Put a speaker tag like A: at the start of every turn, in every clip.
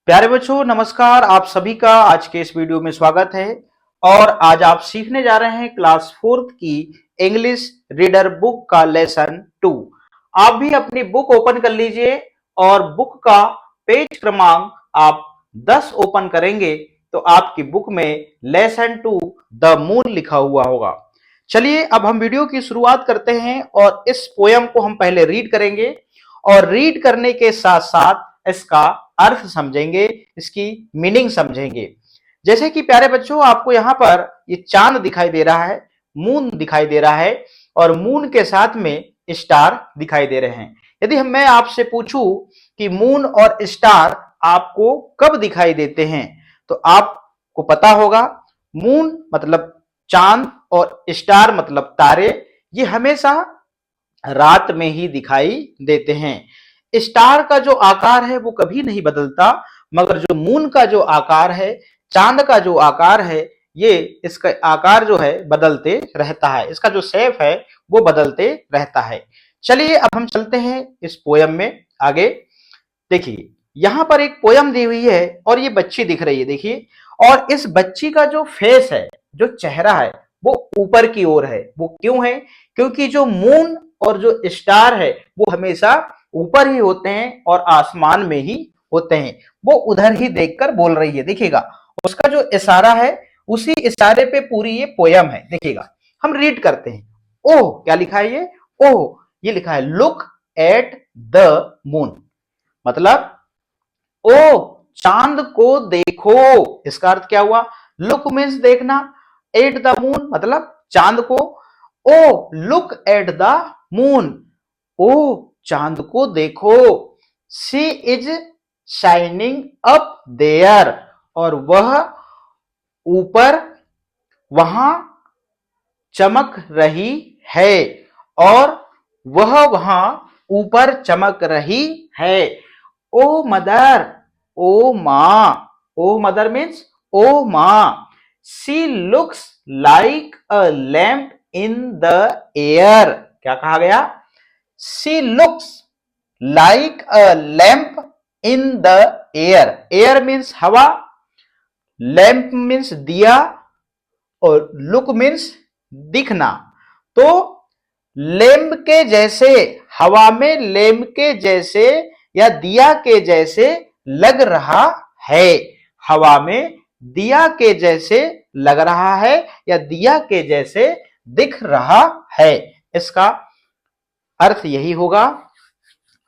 A: प्यारे बच्चों नमस्कार। आप सभी का आज के इस वीडियो में स्वागत है। और आज आप सीखने जा रहे हैं क्लास 4th की इंग्लिश रीडर बुक का लेसन 2। आप भी अपनी बुक ओपन कर लीजिए और बुक का पेज क्रमांक आप 10 ओपन करेंगे तो आपकी बुक में लेसन 2 द मून लिखा हुआ होगा। चलिए अब हम वीडियो की शुरुआत करते हैं और इस पोयम को हम पहले रीड करेंगे और रीड करने के साथ साथ इसका अर्थ समझेंगे, इसकी मीनिंग समझेंगे। जैसे कि प्यारे बच्चों आपको यहाँ पर ये चांद दिखाई दे रहा है, मून दिखाई दे रहा है और मून के साथ में स्टार दिखाई दे रहे हैं। यदि मैं आपसे पूछूं कि मून और स्टार आपको कब दिखाई देते हैं तो आपको पता होगा मून मतलब चांद और स्टार मतलब तारे, ये हमेशा रात में ही दिखाई देते हैं। स्टार का जो आकार है वो कभी नहीं बदलता, मगर जो मून का जो आकार है, चांद का जो आकार है, ये इसका आकार जो है बदलते रहता है, इसका जो शेप है वो बदलते रहता है। चलिए अब हम चलते हैं इस पोयम में आगे। देखिए यहां पर एक पोयम दी हुई है और ये बच्ची दिख रही है, देखिए। और इस बच्ची का जो फेस है, जो चेहरा है, वो ऊपर की ओर है। वो क्यों है? क्योंकि जो मून और जो स्टार है वो हमेशा ऊपर ही होते हैं और आसमान में ही होते हैं। वो उधर ही देखकर बोल रही है, देखिएगा। उसका जो इशारा है उसी इशारे पे पूरी ये पोयम है, देखिएगा। हम रीड करते हैं। ओह, क्या लिखा है ये? ओह, ये लिखा है लुक एट द मून, मतलब ओ चांद को देखो। इसका अर्थ क्या हुआ? लुक मीन्स देखना, एट द मून मतलब चांद को। O look at the moon, O चांद को देखो। She is shining up there, और वह ऊपर वहां चमक रही है, और वह वहां ऊपर चमक रही है। ओ मदर, ओ मां, ओ मदर मीन्स ओ मां। She looks like a lamp in the air. क्या कहा गया? She looks like a lamp in the air. Air means हवा, लैम्प मीन्स दिया, और लुक मीन्स दिखना। तो लैम्प के जैसे, हवा में लैम्प के जैसे या दिया के जैसे लग रहा है, हवा में दिया के जैसे लग रहा है या दिया के जैसे दिख रहा है। इसका अर्थ यही होगा।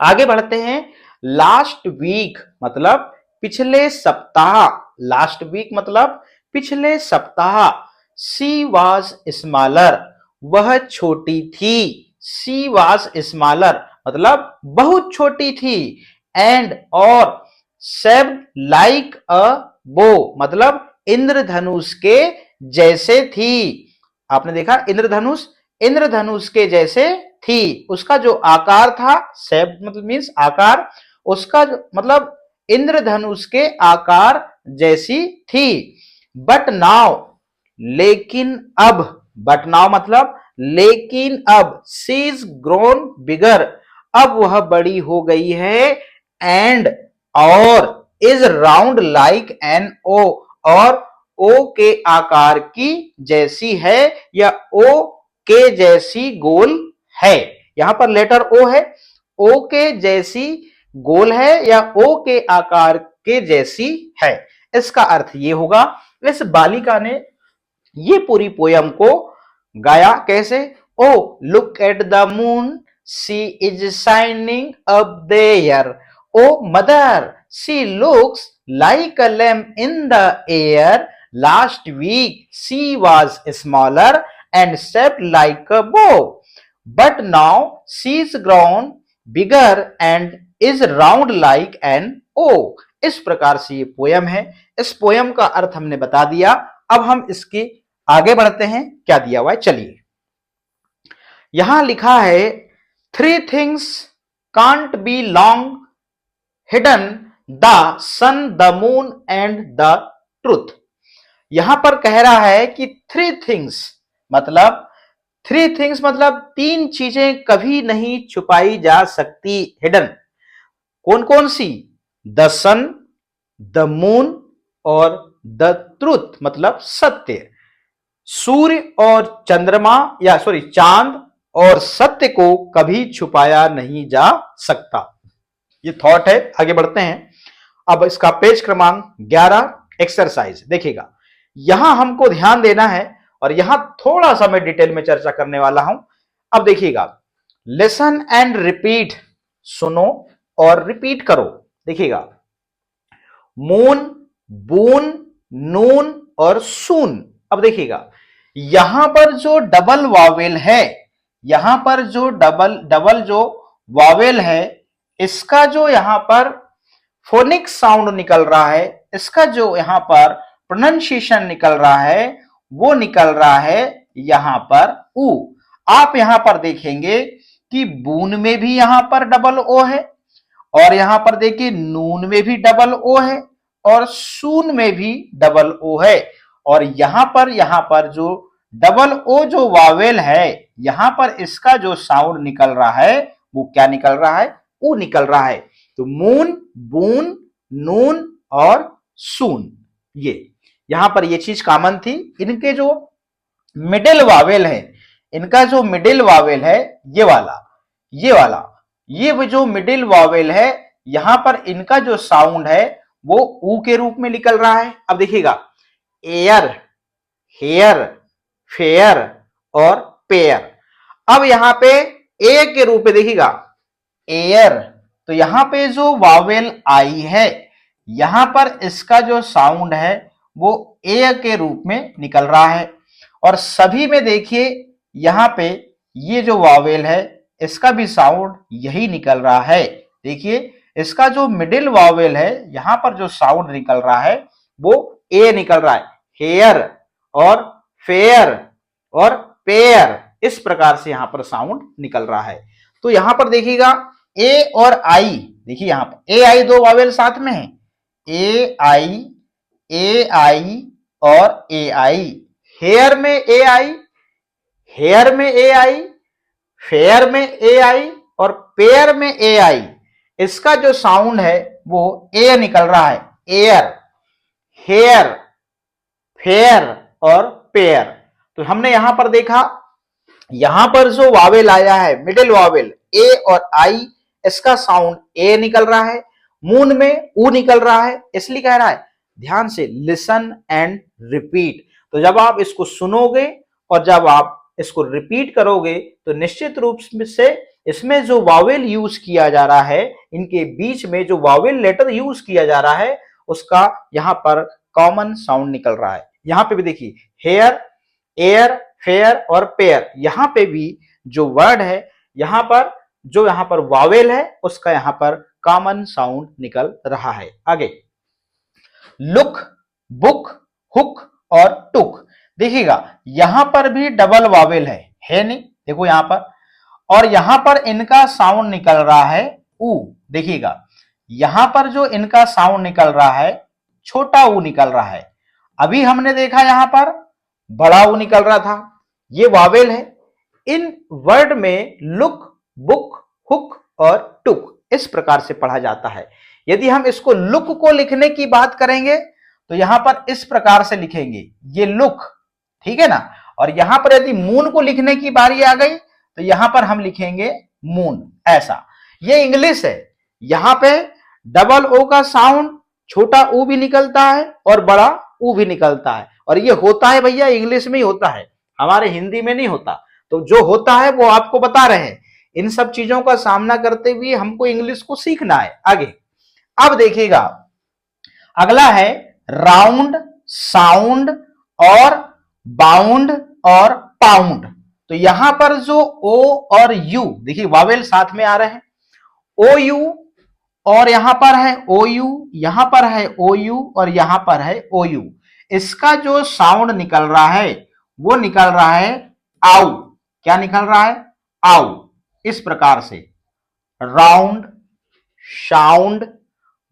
A: आगे बढ़ते हैं। लास्ट वीक मतलब पिछले सप्ताह, लास्ट वीक मतलब पिछले सप्ताह। सी वाज स्मॉलर, वह छोटी थी। सी वाज स्मॉलर मतलब बहुत छोटी थी। एंड और शेप्ड लाइक अ बो मतलब इंद्रधनुष के जैसे थी। आपने देखा इंद्रधनुष, इंद्रधनुष के जैसे थी। उसका जो आकार था, शेप मतलब मीन्स आकार, उसका मतलब इंद्रधनुष के आकार जैसी थी। बट नाउ, लेकिन अब, बट नाउ मतलब लेकिन अब, शी इज ग्रोन बिगर, अब वह बड़ी हो गई है। एंड और is round like an O, और ओ के आकार की जैसी है या ओ के जैसी गोल है। यहां पर लेटर ओ है, ओ के जैसी गोल है या ओ के आकार के जैसी है। इसका अर्थ ये होगा। इस बालिका ने ये पूरी पोयम को गाया कैसे? O look at the moon, she is shining up there. O mother, she looks like a lamp in the air. Last week she was smaller and shaped like a bow, but now she is grown bigger and is round like an O। इस प्रकार से ये poem है। इस poem का अर्थ हमने बता दिया। अब हम इसके आगे बढ़ते हैं, क्या दिया हुआ है चलिए। यहां लिखा है three things can't be long hidden, the sun, the moon and the truth. यहां पर कह रहा है कि थ्री थिंग्स मतलब, थ्री थिंग्स मतलब तीन चीजें कभी नहीं छुपाई जा सकती, हिडन। कौन कौन सी? द सन, द मून और द ट्रुथ मतलब सत्य। सूर्य और चंद्रमा या सॉरी चांद और सत्य को कभी छुपाया नहीं जा सकता। ये थॉट है। आगे बढ़ते हैं। अब इसका पेज क्रमांक 11 एक्सरसाइज देखिएगा। यहां हमको ध्यान देना है और यहां थोड़ा सा मैं डिटेल में चर्चा करने वाला हूं। अब देखिएगा, लिसन एंड रिपीट, सुनो और रिपीट करो। देखिएगा, मून, बून, नून और सून। अब देखिएगा, यहां पर जो डबल वावेल है, यहां पर जो डबल जो वावेल है, इसका जो यहां पर फोनिक साउंड निकल रहा है, इसका जो यहां पर प्रोनाउंसिएशन निकल रहा है, वो निकल रहा है यहां पर ऊ। आप यहां पर देखेंगे कि बून में भी यहां पर डबल ओ है और यहां पर देखिए नून में भी डबल ओ है और सून में भी डबल ओ है। और यहां पर जो डबल ओ जो वावेल है, यहां पर इसका जो साउंड निकल रहा है वो क्या निकल रहा है? ऊ निकल रहा है। तो मून, बून, नून और सून, ये यहां पर ये चीज कॉमन थी। इनके जो मिडिल वावेल है, इनका जो मिडिल वावेल है ये वाला, ये जो मिडिल वावेल है, यहां पर इनका जो साउंड है वो ऊ के रूप में निकल रहा है। अब देखिएगा, एयर, हेयर, फेयर और पेयर। अब यहां पे ए के रूप में देखिएगा, एयर, तो यहां पे जो वावेल आई है, यहां पर इसका जो साउंड है वो ए के रूप में निकल रहा है। और सभी में देखिए यहां पे ये जो वावेल है इसका भी साउंड यही निकल रहा है। देखिए, इसका जो मिडिल वावेल है, यहां पर जो साउंड निकल रहा है वो ए निकल रहा है। हेयर और फेयर और पेयर, इस प्रकार से यहां पर साउंड निकल रहा है। तो यहां पर देखिएगा, ए और आई, देखिए यहां पर ए आई दो वावेल साथ में है, ए आई और ए आई। हेयर में ए आई, हेयर में ए आई, फेयर में ए आई और पेयर में ए आई। इसका जो साउंड है वो ए निकल रहा है। एयर, हेयर, फेयर और पेयर। तो हमने यहां पर देखा, यहां पर जो वावेल आया है मिडिल वावेल ए और आई, इसका साउंड ए निकल रहा है। मून में ऊ निकल रहा है। इसलिए कह रहा है ध्यान से लिसन एंड रिपीट। तो जब आप इसको सुनोगे और जब आप इसको रिपीट करोगे तो निश्चित रूप से इसमें जो वावेल यूज किया जा रहा है, इनके बीच में जो वावेल लेटर यूज किया जा रहा है, उसका यहां पर कॉमन साउंड निकल रहा है। यहां पे भी देखिए, हेयर, एयर, फेयर और पेयर, यहां पे भी जो वर्ड है, यहां पर वावेल है, उसका यहां पर कॉमन साउंड निकल रहा है। आगे, लुक, बुक, हुक और टुक। देखिएगा, यहां पर भी डबल वावेल है नहीं, देखो यहां पर, और यहां पर इनका साउंड निकल रहा है ऊ। देखिएगा, यहां पर जो इनका साउंड निकल रहा है छोटा ऊ निकल रहा है। अभी हमने देखा यहां पर बड़ा ऊ निकल रहा था। ये वावेल है। इन वर्ड में लुक, बुक, हुक और टुक इस प्रकार से पढ़ा जाता है। यदि हम इसको लुक को लिखने की बात करेंगे तो यहां पर इस प्रकार से लिखेंगे, ये लुक, ठीक है ना। और यहां पर यदि मून को लिखने की बारी आ गई तो यहां पर हम लिखेंगे मून, ऐसा। ये इंग्लिश है। यहां पे डबल ओ का साउंड छोटा ऊ भी निकलता है और बड़ा ऊ भी निकलता है। और ये होता है भैया इंग्लिश में ही होता है, हमारे हिंदी में नहीं होता। तो जो होता है वो आपको बता रहे हैं। इन सब चीजों का सामना करते हुए हमको इंग्लिश को सीखना है। आगे, अब देखिएगा, अगला है राउंड, साउंड और बाउंड और पाउंड। तो यहां पर जो ओ और यू, देखिए वावेल साथ में आ रहे हैं, ओ यू और यहां पर है ओ यू, यहां पर है ओ यू और यहां पर है ओ यू। इसका जो साउंड निकल रहा है वो निकल रहा है आउ। क्या निकल रहा है? आउ। इस प्रकार से राउंड, साउंड,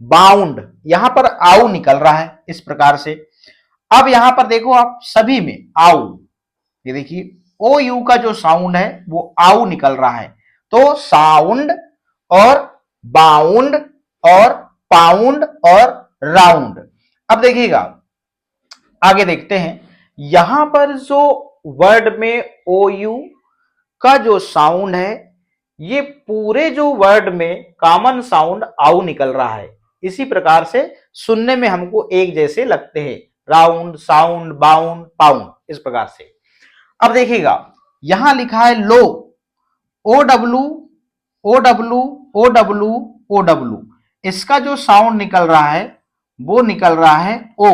A: बाउंड, यहां पर आउ निकल रहा है इस प्रकार से। अब यहां पर देखो आप, सभी में आउ, ये देखिए ओ यू का जो साउंड है वो आउ निकल रहा है। तो साउंड और बाउंड और पाउंड और राउंड। अब देखिएगा, आगे देखते हैं, यहां पर जो वर्ड में ओ यू का जो साउंड है, ये पूरे जो वर्ड में कॉमन साउंड आउ निकल रहा है। इसी प्रकार से सुनने में हमको एक जैसे लगते हैं, राउंड, साउंड, बाउंड, पाउंड, इस प्रकार से। अब देखिएगा, यहां लिखा है low, O W O W O W O W, इसका जो साउंड निकल रहा है वो निकल रहा है ओ।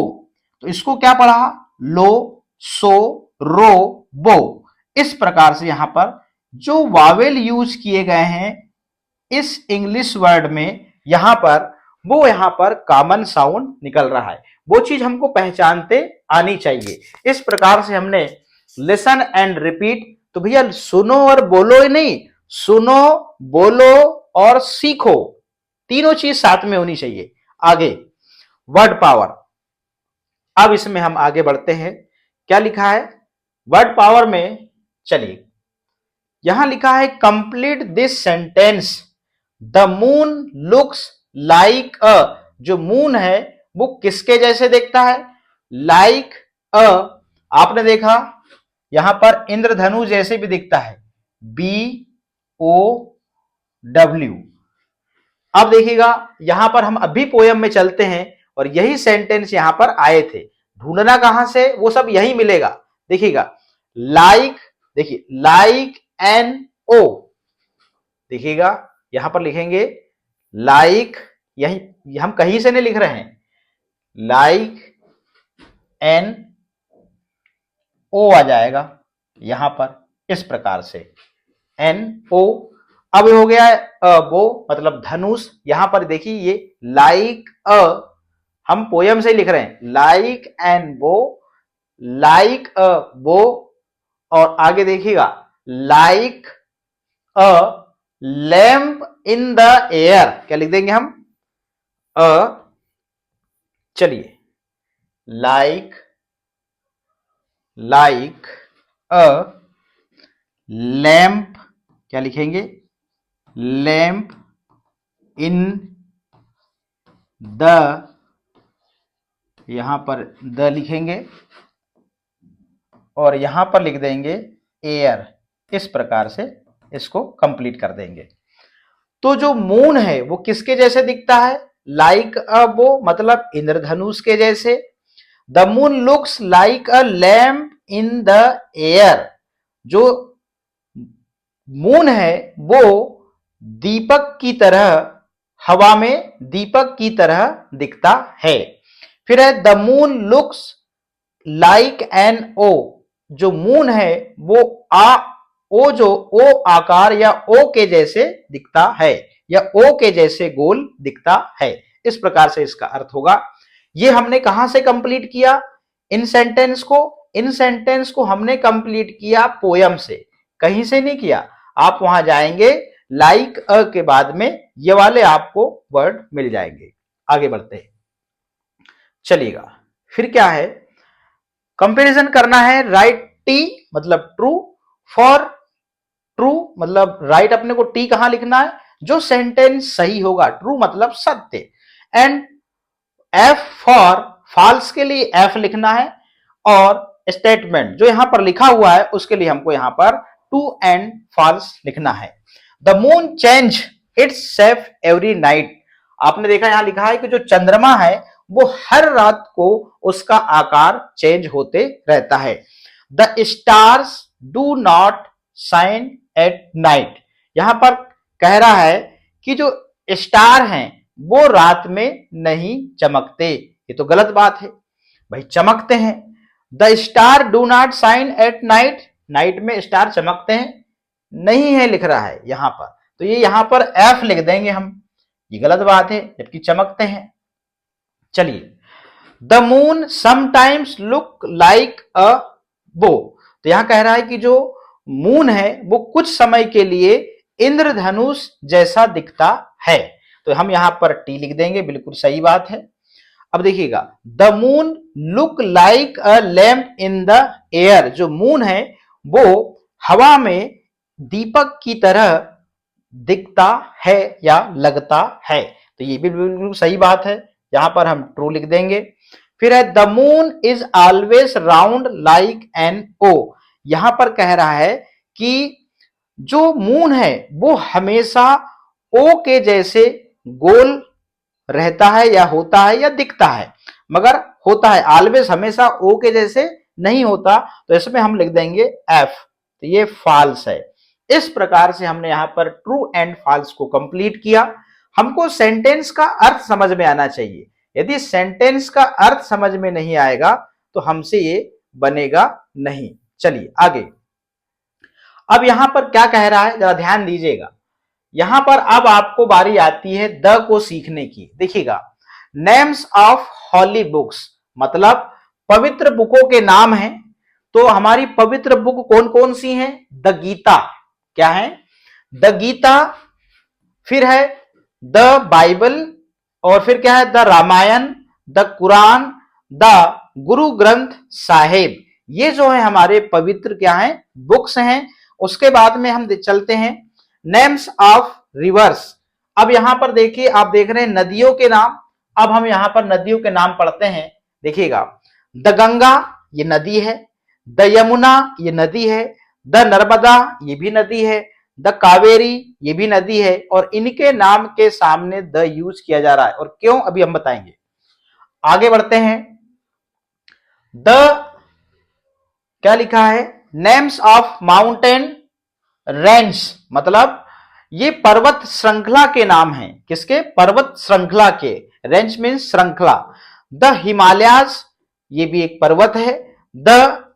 A: तो इसको क्या पढ़ा, लो, सो, रो, बो। इस प्रकार से यहां पर जो वावेल यूज किए गए हैं इस इंग्लिश वर्ड में, यहां पर कॉमन साउंड निकल रहा है। वो चीज हमको पहचानते आनी चाहिए। इस प्रकार से हमने लिसन एंड रिपीट, तो भैया सुनो और बोलो ही नहीं, सुनो, बोलो और सीखो, तीनों चीज साथ में होनी चाहिए। आगे वर्ड पावर, अब इसमें हम आगे बढ़ते हैं। क्या लिखा है वर्ड पावर में, चलिए यहां लिखा है complete this sentence, the moon looks like अ। जो मून है वो किसके जैसे दिखता है, लाइक अ। आपने देखा यहां पर इंद्रधनु जैसे भी दिखता है, बी ओ डब्ल्यू। अब देखिएगा, यहां पर हम अभी पोयम में चलते हैं और यही सेंटेंस यहां पर आए थे। ढूंढना कहां से, वो सब यही मिलेगा। देखिएगा लाइक, देखिए लाइक एन ओ, देखिएगा यहां पर लिखेंगे लाइक, यही हम कहीं से नहीं लिख रहे हैं, लाइक एन ओ आ जाएगा यहां पर, इस प्रकार से एन ओ। अब हो गया वो मतलब धनुष, यहां पर देखिए ये लाइक अ, हम पोयम से लिख रहे हैं, लाइक एन बो, लाइक अ बो। और आगे देखिएगा like a lamp in the air, क्या लिख देंगे हम, अ, चलिए लाइक, लाइक अ लैम्प, क्या लिखेंगे, लैम्प इन द, यहां पर द लिखेंगे और यहां पर लिख देंगे एयर, इस प्रकार से इसको कंप्लीट कर देंगे। तो जो मून है वो किसके जैसे दिखता है, लाइक अ बो, मतलब इंद्रधनुष के जैसे। The moon looks like a lamp in the air, जो मून है वो दीपक की तरह, हवा में दीपक की तरह दिखता है। फिर है the moon looks like an O, जो मून है वो ओ, जो ओ आकार या ओ के जैसे दिखता है, या ओ के जैसे गोल दिखता है। इस प्रकार से इसका अर्थ होगा। ये हमने कहां से कंप्लीट किया इन सेंटेंस को, इन सेंटेंस को हमने कंप्लीट किया पोयम से, कहीं से नहीं किया। आप वहां जाएंगे, लाइक अ के बाद में ये वाले आपको वर्ड मिल जाएंगे। आगे बढ़ते हैं, चलिएगा फिर क्या है, कंपैरिजन करना है। राइट टी मतलब ट्रू, फॉर ट्रू मतलब राइट, अपने को टी कहां लिखना है, जो सेंटेंस सही होगा, ट्रू मतलब सत्य। एंड एफ फॉर फॉल्स के लिए एफ लिखना है, और स्टेटमेंट जो यहां पर लिखा हुआ है उसके लिए हमको यहां पर ट्रू एंड फॉल्स लिखना है। The moon change its shape every night, आपने देखा यहां लिखा है कि जो चंद्रमा है वो हर रात को उसका आकार चेंज होते रहता है। The stars do not shine at night, यहां पर कह रहा है कि जो स्टार हैं वो रात में नहीं चमकते। ये तो गलत बात है, भाई चमकते हैं। The star do not shine at night, night में स्टार चमकते हैं नहीं है लिख रहा है यहां पर, तो ये यहां पर एफ लिख देंगे हम, ये गलत बात है, जबकि चमकते हैं। चलिए the moon sometimes look like अ बो, तो यहां कह रहा है कि जो मून है वो कुछ समय के लिए इंद्रधनुष जैसा दिखता है, तो हम यहां पर टी लिख देंगे, बिल्कुल सही बात है। अब देखिएगा the moon look like a lamp in the air, जो मून है वो हवा में दीपक की तरह दिखता है या लगता है, तो ये भी बिल्कुल सही बात है, यहां पर हम ट्रू लिख देंगे। फिर है the moon is always round like an O. यहां पर कह रहा है कि जो मून है वो हमेशा ओ के जैसे गोल रहता है या होता है या दिखता है, मगर होता है ऑलवेज, हमेशा ओ के जैसे नहीं होता, तो इसमें हम लिख देंगे एफ, तो ये फॉल्स है। इस प्रकार से हमने यहां पर ट्रू एंड फॉल्स को कंप्लीट किया। हमको सेंटेंस का अर्थ समझ में आना चाहिए, यदि सेंटेंस का अर्थ समझ में नहीं आएगा तो हमसे ये बनेगा नहीं। चलिए आगे। अब यहां पर क्या कह रहा है जरा ध्यान दीजिएगा। यहां पर अब आपको बारी आती है द को सीखने की। देखिएगा, नेम्स ऑफ हॉली बुक्स मतलब पवित्र बुकों के नाम हैं। तो हमारी पवित्र बुक कौन कौन सी हैं? द गीता, क्या है? द गीता, फिर है द बाइबल, और फिर क्या है? The Ramayana, the Quran, the Guru Granth Sahib. ये जो है हमारे पवित्र क्या है? बुक्स हैं। उसके बाद में हम चलते हैं नेम्स ऑफ रिवर्स। अब यहां पर देखिए, आप देख रहे हैं नदियों के नाम। अब हम यहां पर नदियों के नाम पढ़ते हैं। देखिएगा, द गंगा ये नदी है, द यमुना ये नदी है, द नर्मदा ये भी नदी है, द कावेरी ये भी नदी है, और इनके नाम के सामने द यूज किया जा रहा है। और क्यों, अभी हम बताएंगे। आगे बढ़ते हैं। द क्या लिखा है? नेम्स ऑफ माउंटेन रेंज मतलब ये पर्वत श्रृंखला के नाम हैं। किसके? पर्वत श्रृंखला के। रेंज मीन्स श्रृंखला। द हिमालयाज ये भी एक पर्वत है, द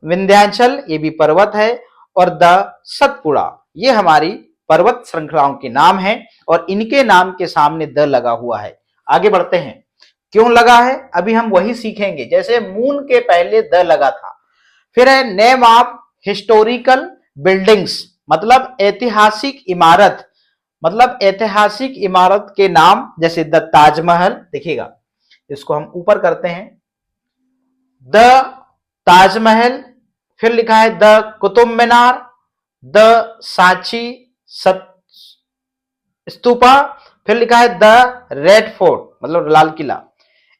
A: विंध्याचल ये भी पर्वत है, और द सतपुड़ा ये हमारी पर्वत श्रृंखलाओं के नाम हैं, और इनके नाम के सामने द लगा हुआ है। आगे बढ़ते हैं। क्यों लगा है अभी हम वही सीखेंगे। जैसे मून के पहले द लगा था। फिर है नेम ऑफ हिस्टोरिकल बिल्डिंग्स मतलब ऐतिहासिक इमारत, मतलब ऐतिहासिक इमारत के नाम, जैसे द ताजमहल। देखिएगा, इसको हम ऊपर करते हैं, द ताजमहल। फिर लिखा है द कुतुब मीनार, द सांची स्तूपा। फिर लिखा है द रेड फोर्ट मतलब लाल किला।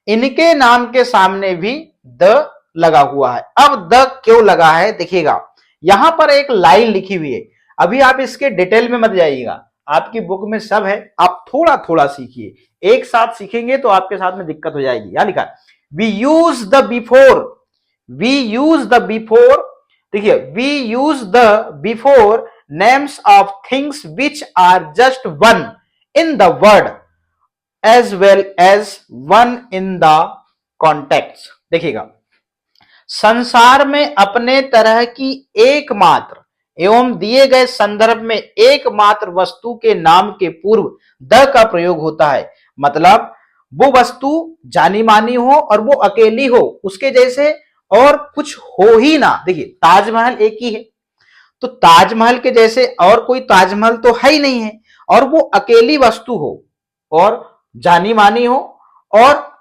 A: इनके नाम के सामने भी द लगा हुआ है। अब द क्यों लगा है देखिएगा, यहां पर एक लाइन लिखी हुई है। अभी आप इसके डिटेल में मत जाइएगा, आपकी बुक में सब है, आप थोड़ा थोड़ा सीखिए। एक साथ सीखेंगे तो आपके साथ में दिक्कत हो जाएगी। यहां लिखा है we use the before, we use the before. देखिए, we use the before names of things which are just one in the world as well as one in the context. देखिएगा, संसार में अपने तरह की एकमात्र एवं दिए गए संदर्भ में एकमात्र वस्तु के नाम के पूर्व द का प्रयोग होता है। मतलब वो वस्तु जानी मानी हो और वो अकेली हो, उसके जैसे और कुछ हो ही ना। देखिए, ताजमहल एक ही है, तो ताजमहल के जैसे और कोई ताजमहल तो है ही नहीं है, और वो अकेली वस्तु हो और जानी मानी हो। और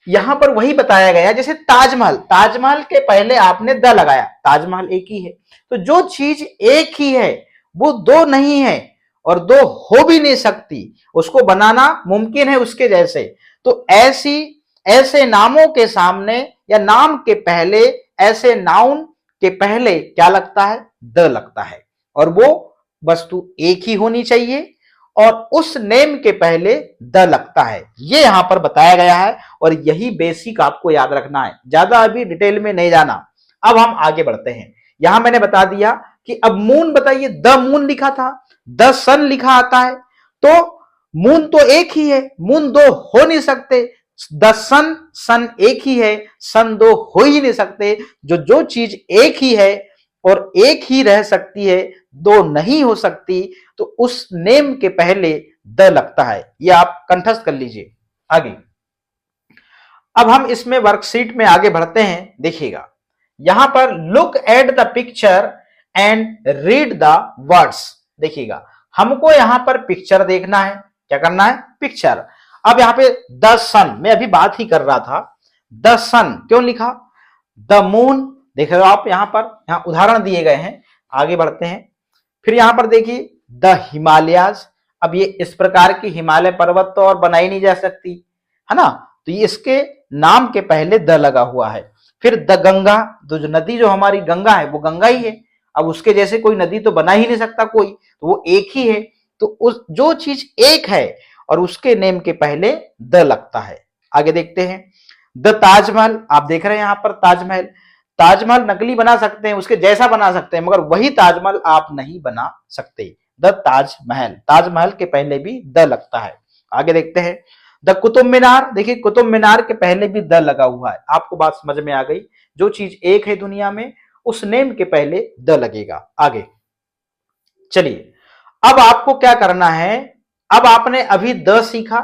A: यहां पर वही बताया गया, जैसे ताजमहल, ताजमहल के पहले आपने द लगाया, ताजमहल एक ही है। तो जो चीज एक ही है वो दो नहीं है और दो हो भी नहीं सकती, उसको बनाना मुमकिन है उसके जैसे। तो ऐसे नामों के सामने या नाम के पहले, ऐसे नाउन के पहले क्या लगता है? द लगता है, और वो वस्तु एक ही होनी चाहिए और उस नेम के पहले द लगता है। ये यहां पर बताया गया है और यही बेसिक आपको याद रखना है, ज्यादा अभी डिटेल में नहीं जाना। अब हम आगे बढ़ते हैं। यहां मैंने बता दिया कि अब मून, बताइए, द मून लिखा था, द सन लिखा आता है, तो मून तो एक ही है, मून दो हो नहीं सकते। द सन, सन एक ही है, सन दो हो ही नहीं सकते। जो चीज एक ही है और एक ही रह सकती है, दो नहीं हो सकती, तो उस नेम के पहले द लगता है। ये आप कंठस्थ कर लीजिए। आगे अब हम इसमें वर्कशीट में आगे बढ़ते हैं। देखिएगा, यहां पर look at the picture and read the words. देखिएगा, हमको यहां पर पिक्चर देखना है। क्या करना है? पिक्चर। अब यहां पे द सन, मैं अभी बात ही कर रहा था, द सन क्यों लिखा? द मून, देख रहे हो आप, यहां पर यहां उदाहरण दिए गए हैं। आगे बढ़ते हैं। फिर यहां पर देखिए द हिमालयाज। अब ये इस प्रकार की हिमालय पर्वत तो और बनाई नहीं जा सकती, है ना, तो ये इसके नाम के पहले द लगा हुआ है। फिर द गंगा, तो जो नदी जो हमारी गंगा है वो गंगा ही है। अब उसके जैसे कोई नदी तो बना ही नहीं सकता कोई, तो वो एक ही है। तो उस जो चीज एक है और उसके नेम के पहले द लगता है। आगे देखते हैं, द ताजमहल, आप देख रहे हैं यहां पर ताजमहल। ताजमहल नकली बना सकते हैं, उसके जैसा बना सकते हैं, मगर वही ताजमहल आप नहीं बना सकते। द ताजमहल, ताजमहल के पहले भी द लगता है। आगे देखते हैं, द कुतुब मीनार, देखिए कुतुब मीनार के पहले भी द लगा हुआ है। आपको बात समझ में आ गई, जो चीज एक है दुनिया में उस नेम के पहले द लगेगा। आगे चलिए, अब आपको क्या करना है, अब आपने अभी द सीखा,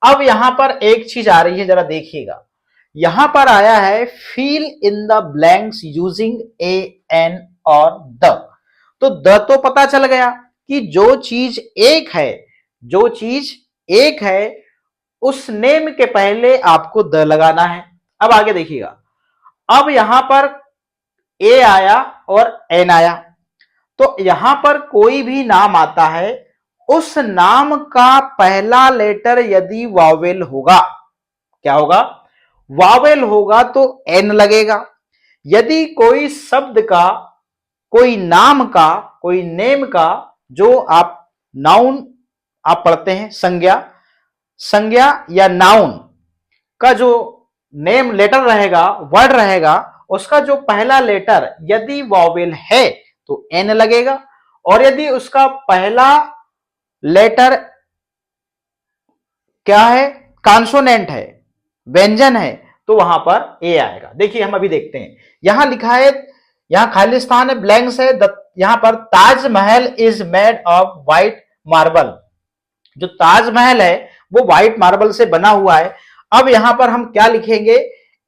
A: अब यहां पर एक चीज आ रही है, जरा देखिएगा। यहां पर आया है fill in the blanks using a an और द। तो द तो पता चल गया कि जो चीज एक है, जो चीज एक है उस नेम के पहले आपको द लगाना है। अब आगे देखिएगा, अब यहां पर ए आया और एन आया, तो यहां पर कोई भी नाम आता है, उस नाम का पहला लेटर यदि वावेल होगा, क्या होगा, वावेल होगा तो एन लगेगा। यदि कोई शब्द का, कोई नाम का, कोई नेम का, जो आप नाउन आप पढ़ते हैं, संज्ञा, संज्ञा या नाउन का जो नेम लेटर रहेगा, वर्ड रहेगा, उसका जो पहला लेटर यदि वॉवेल है तो एन लगेगा, और यदि उसका पहला लेटर क्या है, कॉन्सोनेंट है, व्यंजन है, तो वहां पर ए आएगा। देखिए हम अभी देखते हैं, यहां लिखा है, यहां खालिस्तान है, ब्लैंक्स है, यहां पर Taj Mahal is made of white marble. जो ताजमहल है वो व्हाइट मार्बल से बना हुआ है। अब यहां पर हम क्या लिखेंगे,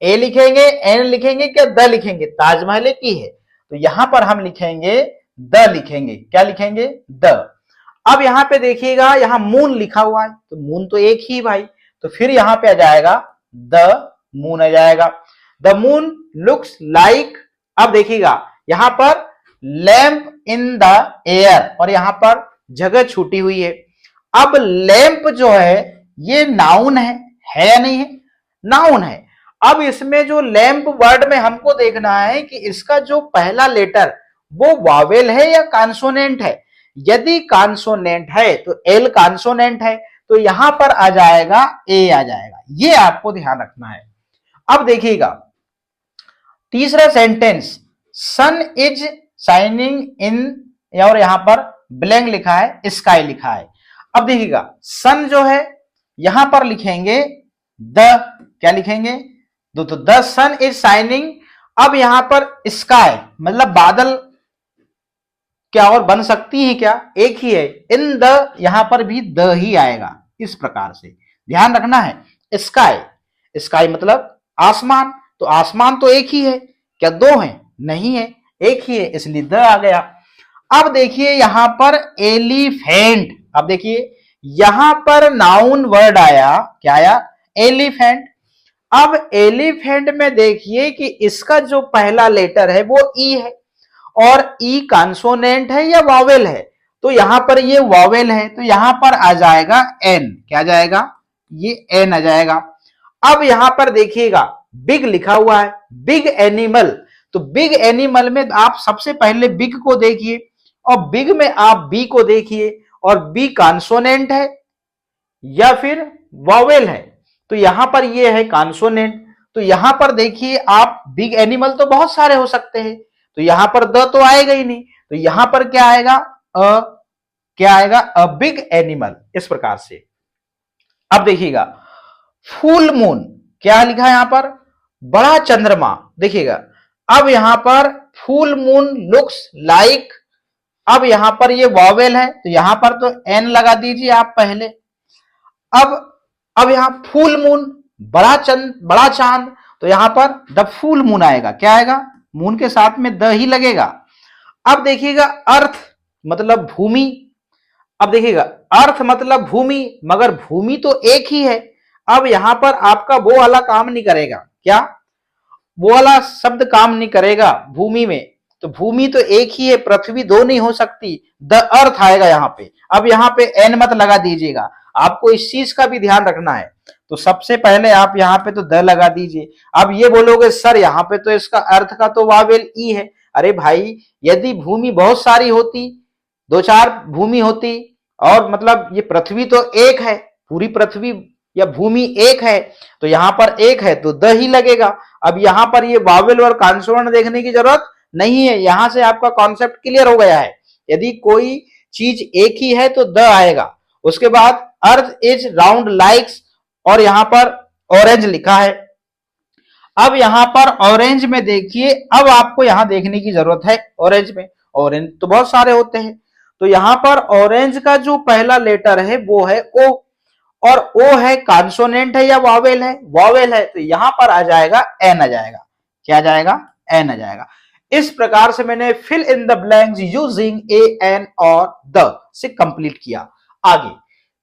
A: ए लिखेंगे, एन लिखेंगे, क्या द लिखेंगे, ताजमहल एक ही है, तो यहां पर हम लिखेंगे द लिखेंगे। क्या लिखेंगे, द। अब यहां पे देखिएगा, यहां मून लिखा हुआ है, तो मून तो एक ही भाई, तो फिर यहां पे आ जाएगा द मून आ जाएगा। द मून लुक्स लाइक, अब देखिएगा यहां पर लैंप इन द एयर, और यहां पर जगह छूटी हुई है। अब लैंप जो है ये नाउन है या नहीं है, नाउन है। अब इसमें जो लैंप वर्ड में हमको देखना है कि इसका जो पहला लेटर वो वावेल है या कॉन्सोनेंट है। यदि कॉन्सोनेंट है तो एल कॉन्सोनेंट है, तो यहां पर आ जाएगा ए आ जाएगा, ये आपको ध्यान रखना है। अब देखिएगा तीसरा sentence, sun is shining in, और यहां पर ब्लैंक लिखा है, स्काई लिखा है। अब देखिएगा सन जो है यहां पर लिखेंगे द, क्या लिखेंगे, तो द सन इज शाइनिंग। अब यहां पर स्काई मतलब बादल, क्या और बन सकती है क्या, एक ही है, इन द यहां पर भी द ही आएगा, इस प्रकार से ध्यान रखना है। स्काई, स्काई मतलब आसमान, तो आसमान तो एक ही है, क्या दो है, नहीं है, एक ही है, इसलिए द आ गया। अब देखिए यहां पर एलिफेंट, अब देखिए यहां पर नाउन वर्ड आया, क्या आया, एलिफेंट। अब एलिफेंट में देखिए कि इसका जो पहला लेटर है वो ई है, और ई कॉन्सोनेंट है या वॉवेल है, तो यहां पर ये वॉवेल है, तो यहां पर आ जाएगा एन, क्या जाएगा, ये एन आ जाएगा। अब यहां पर देखिएगा बिग लिखा हुआ है, बिग एनिमल, तो बिग एनिमल में आप सबसे पहले बिग को देखिए, और बिग में आप बी को देखिए, और बी कॉन्सोनेंट है या फिर वॉवेल है, तो यहां पर ये है कॉन्सोनेंट। तो यहां पर देखिए आप, बिग एनिमल तो बहुत सारे हो सकते हैं, तो यहां पर द तो आएगा ही नहीं, तो यहां पर क्या आएगा, क्या आएगा, अ बिग एनिमल, इस प्रकार से। अब देखिएगा फुल मून, क्या लिखा है यहां पर, बड़ा चंद्रमा, देखिएगा। अब यहां पर फुल मून लुक्स लाइक, अब यहां पर ये वॉवेल है, तो यहां पर तो एन लगा दीजिए आप पहले। अब यहां फुल मून, बड़ा चांद, तो यहां पर द फुल मून आएगा, क्या आएगा, मून के साथ में द ही लगेगा। अब देखिएगा अर्थ मतलब भूमि, अब देखिएगा अर्थ मतलब भूमि, मगर भूमि तो एक ही है। अब यहां पर आपका वो वाला काम नहीं करेगा, क्या, वो वाला शब्द काम नहीं करेगा भूमि में, तो भूमि तो एक ही है, पृथ्वी दो नहीं हो सकती, द अर्थ आएगा यहां पे। अब यहां पे एन मत लगा दीजिएगा, आपको इस चीज का भी ध्यान रखना है। तो सबसे पहले आप यहाँ पे तो द लगा दीजिए। अब ये बोलोगे सर यहाँ पे तो इसका अर्थ का तो वावेल ई है। अरे भाई, यदि भूमि बहुत सारी होती, दो चार भूमि होती, और मतलब ये पृथ्वी तो एक है, पूरी पृथ्वी या भूमि एक है, तो यहां पर एक है तो द ही लगेगा। अब यहां पर ये वावेल और कांसोनेंट देखने की जरूरत नहीं है, यहां से आपका कॉन्सेप्ट क्लियर हो गया है। यदि कोई चीज एक ही है तो द आएगा। उसके बाद अर्थ इज राउंड लाइक्स, और यहां पर ऑरेंज लिखा है। अब यहां पर ऑरेंज में देखिए, अब आपको यहां देखने की जरूरत है ऑरेंज में, ऑरेंज तो बहुत सारे होते हैं, तो यहां पर ऑरेंज का जो पहला लेटर है वो है ओ, और ओ है कॉन्सोनेंट है या वावेल है? वावेल है, तो यहां पर आ जाएगा एन आ जाएगा। क्या आ जाएगा? एन आ जाएगा। इस प्रकार से मैंने fill in the blanks using a an और द से कंप्लीट किया। आगे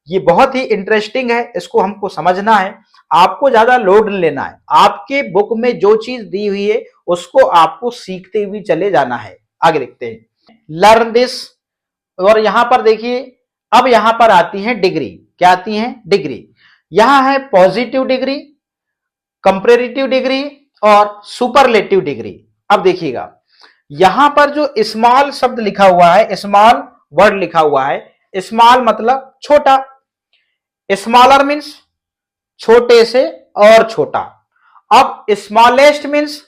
A: ये बहुत ही इंटरेस्टिंग है, इसको हमको समझना है, आपको ज्यादा लोड लेना है। आपके बुक में जो चीज दी हुई है उसको आपको सीखते हुए चले जाना है। आगे देखते हैं, लर्न दिस। और यहां पर देखिए, अब यहां पर आती है डिग्री। क्या आती है? डिग्री। यहां है पॉजिटिव डिग्री, कंपैरेटिव डिग्री और सुपरलेटिव डिग्री। अब देखिएगा, यहां पर जो स्मॉल शब्द लिखा हुआ है, स्मॉल वर्ड लिखा हुआ है, स्मॉल मतलब छोटा, स्मॉलर मीन्स छोटे से और छोटा। अब स्मॉलेस्ट मीन्स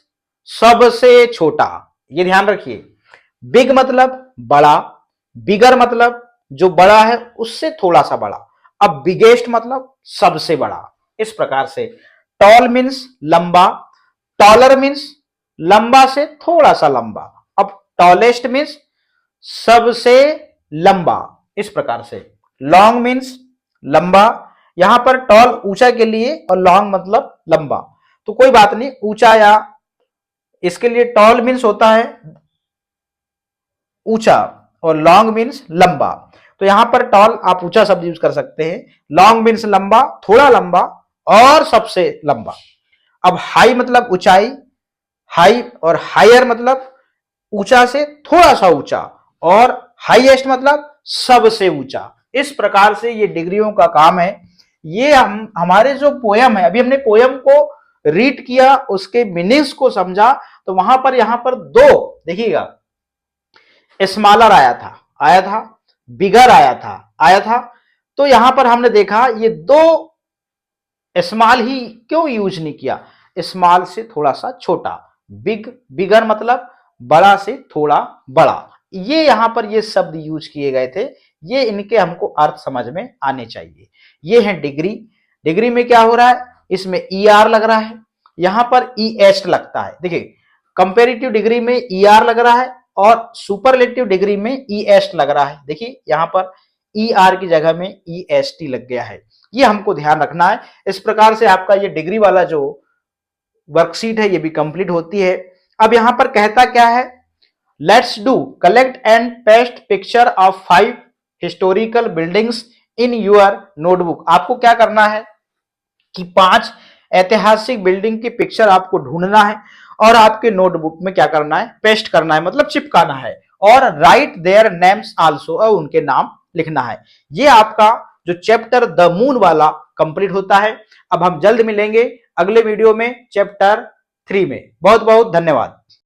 A: सबसे छोटा, ये ध्यान रखिए। बिग मतलब बड़ा, बिगर मतलब जो बड़ा है उससे थोड़ा सा बड़ा, अब बिगेस्ट मतलब सबसे बड़ा। इस प्रकार से टॉल मीन्स लंबा, टॉलर मीन्स लंबा से थोड़ा सा लंबा, अब टॉलेस्ट मीन्स सबसे लंबा। इस प्रकार से लॉन्ग मीन्स लंबा, यहां पर टॉल ऊंचा के लिए और लॉन्ग मतलब लंबा, तो कोई बात नहीं, ऊंचा या इसके लिए टॉल मीन्स होता है ऊंचा और लॉन्ग मीन्स लंबा। तो यहां पर टॉल आप ऊंचा शब्द यूज कर सकते हैं, लॉन्ग मीन्स लंबा, थोड़ा लंबा और सबसे लंबा। अब हाई मतलब ऊंचाई, हाई और हायर मतलब ऊंचा से थोड़ा सा ऊंचा, और हाईएस्ट मतलब सबसे ऊंचा। इस प्रकार से ये डिग्रियों का काम है। ये हम हमारे जो पोयम है, अभी हमने पोयम को रीड किया, उसके मीनिंग्स को समझा, तो वहां पर यहां पर दो देखिएगा, स्मॉलर आया था, बिगर आया था, तो यहां पर हमने देखा ये दो स्मॉल ही क्यों यूज नहीं किया? स्मॉल से थोड़ा सा छोटा, बिगर मतलब बड़ा से थोड़ा बड़ा, ये यहां पर ये शब्द यूज किए गए थे। ये इनके हमको अर्थ समझ में आने चाहिए। ये है डिग्री। डिग्री में क्या हो रहा है? इसमें ई आर लग रहा है, यहां पर ई एस्ट लगता है। देखिए, कंपेरेटिव डिग्री में ई आर लग रहा है और सुपरलेटिव डिग्री में ई एस्ट लग रहा है। देखिए यहां पर ई आर की जगह में ई एस टी लग गया है, ये हमको ध्यान रखना है। इस प्रकार से आपका ये डिग्री वाला जो वर्कशीट है ये भी कंप्लीट होती है। अब यहां पर कहता क्या है? Let's do collect and paste picture of 5 historical buildings in your notebook. आपको क्या करना है कि 5 ऐतिहासिक बिल्डिंग की पिक्चर आपको ढूंढना है और आपके नोटबुक में क्या करना है? पेस्ट करना है, मतलब चिपकाना है, और राइट देयर नेम्स आल्सो, और उनके नाम लिखना है। ये आपका जो चैप्टर द मून वाला कंप्लीट होता है। अब हम जल्द मिलेंगे अगले वीडियो में चैप्टर 3 में। बहुत बहुत धन्यवाद।